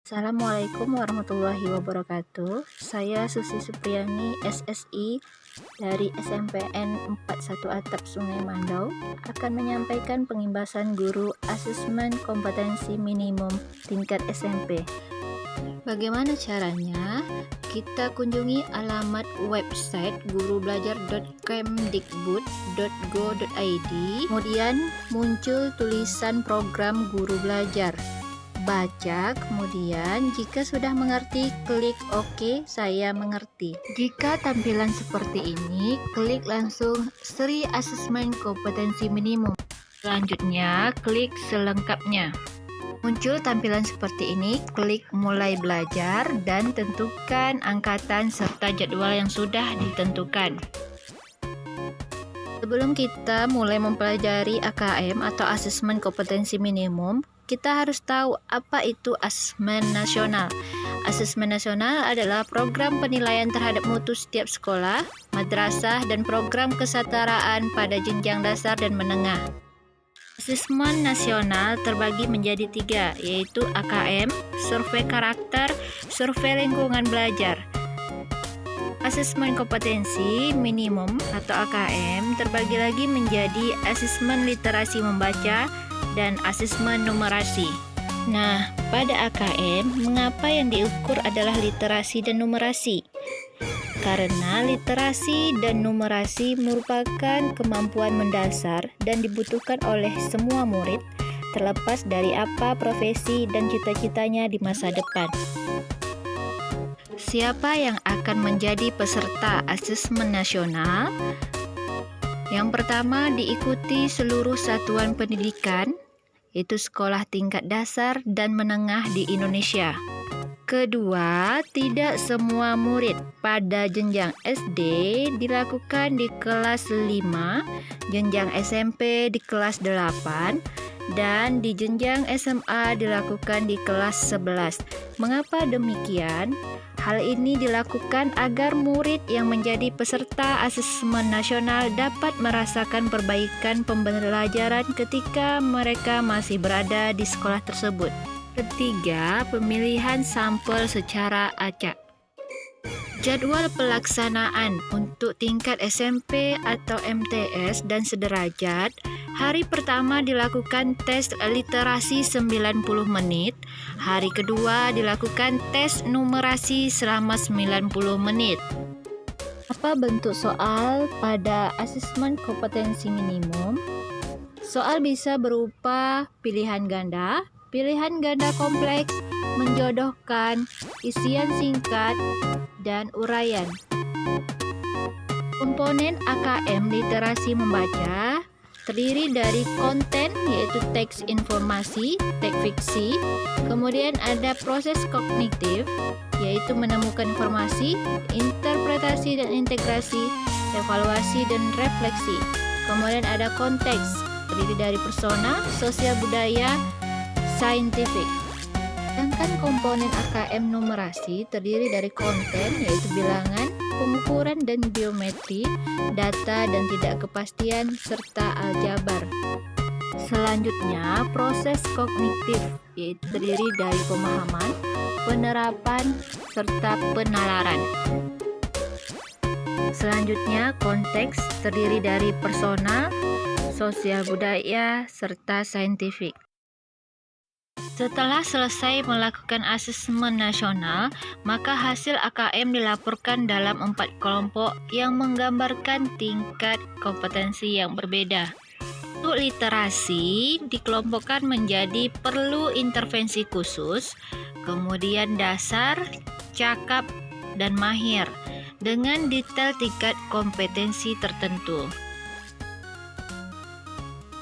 Assalamualaikum warahmatullahi wabarakatuh. Saya Susi Supriyani, SSI dari SMPN 41 Atap Sungai Mandau akan menyampaikan pengimbasan guru asesmen kompetensi minimum tingkat SMP. Bagaimana caranya? Kita kunjungi alamat website gurubelajar.kemdikbud.go.id. Kemudian muncul tulisan program guru belajar. Baca, kemudian jika sudah mengerti, klik OK, saya mengerti. Jika tampilan seperti ini, klik langsung Seri Asesmen Kompetensi Minimum. Selanjutnya, klik selengkapnya. Muncul tampilan seperti ini, klik mulai belajar dan tentukan angkatan serta jadwal yang sudah ditentukan. Sebelum kita mulai mempelajari AKM atau Asesmen Kompetensi Minimum, kita harus tahu apa itu Asesmen Nasional. Asesmen Nasional adalah program penilaian terhadap mutu setiap sekolah, madrasah, dan program kesetaraan pada jenjang dasar dan menengah. Asesmen nasional terbagi menjadi 3, yaitu AKM, survei karakter, survei lingkungan belajar. Asesmen kompetensi minimum atau AKM terbagi lagi menjadi asesmen literasi membaca dan asesmen numerasi. Nah, pada AKM, mengapa yang diukur adalah literasi dan numerasi? Karena literasi dan numerasi merupakan kemampuan mendasar dan dibutuhkan oleh semua murid, terlepas dari apa profesi dan cita-citanya di masa depan. Siapa yang akan menjadi peserta asesmen nasional? Yang pertama, diikuti seluruh satuan pendidikan, yaitu sekolah tingkat dasar dan menengah di Indonesia. Kedua, tidak semua murid pada jenjang SD dilakukan di kelas 5, jenjang SMP di kelas 8, dan di jenjang SMA dilakukan di kelas 11. Mengapa demikian? Hal ini dilakukan agar murid yang menjadi peserta asesmen nasional dapat merasakan perbaikan pembelajaran ketika mereka masih berada di sekolah tersebut. Ketiga, pemilihan sampel secara acak. Jadwal pelaksanaan untuk tingkat SMP atau MTS dan sederajat. Hari pertama dilakukan tes literasi 90 menit. Hari kedua dilakukan tes numerasi selama 90 menit. Apa bentuk soal pada asesmen kompetensi minimum? Soal bisa berupa pilihan ganda kompleks, menjodohkan, isian singkat, dan uraian. Komponen AKM literasi membaca terdiri dari konten, yaitu teks informasi, teks fiksi, kemudian ada proses kognitif, yaitu menemukan informasi, interpretasi dan integrasi, evaluasi dan refleksi. Kemudian ada konteks, terdiri dari persona, sosial budaya, saintifik. Sedangkan komponen AKM numerasi terdiri dari konten, yaitu bilangan, pengukuran dan geometri, data dan tidak kepastian, serta aljabar. Selanjutnya, proses kognitif, yaitu terdiri dari pemahaman, penerapan, serta penalaran. Selanjutnya, konteks terdiri dari personal, sosial budaya, serta saintifik. Setelah selesai melakukan asesmen nasional, maka hasil AKM dilaporkan dalam 4 kelompok yang menggambarkan tingkat kompetensi yang berbeda. Untuk literasi dikelompokkan menjadi perlu intervensi khusus, kemudian dasar, cakap, dan mahir dengan detail tingkat kompetensi tertentu.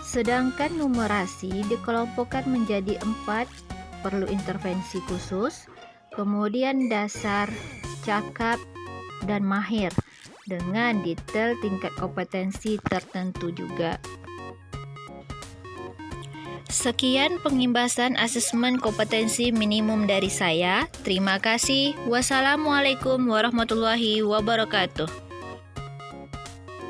Sedangkan numerasi dikelompokkan menjadi 4, perlu intervensi khusus, kemudian dasar, cakap, dan mahir dengan detail tingkat kompetensi tertentu juga. Sekian pengimbasan asesmen kompetensi minimum dari saya. Terima kasih. Wassalamualaikum warahmatullahi wabarakatuh.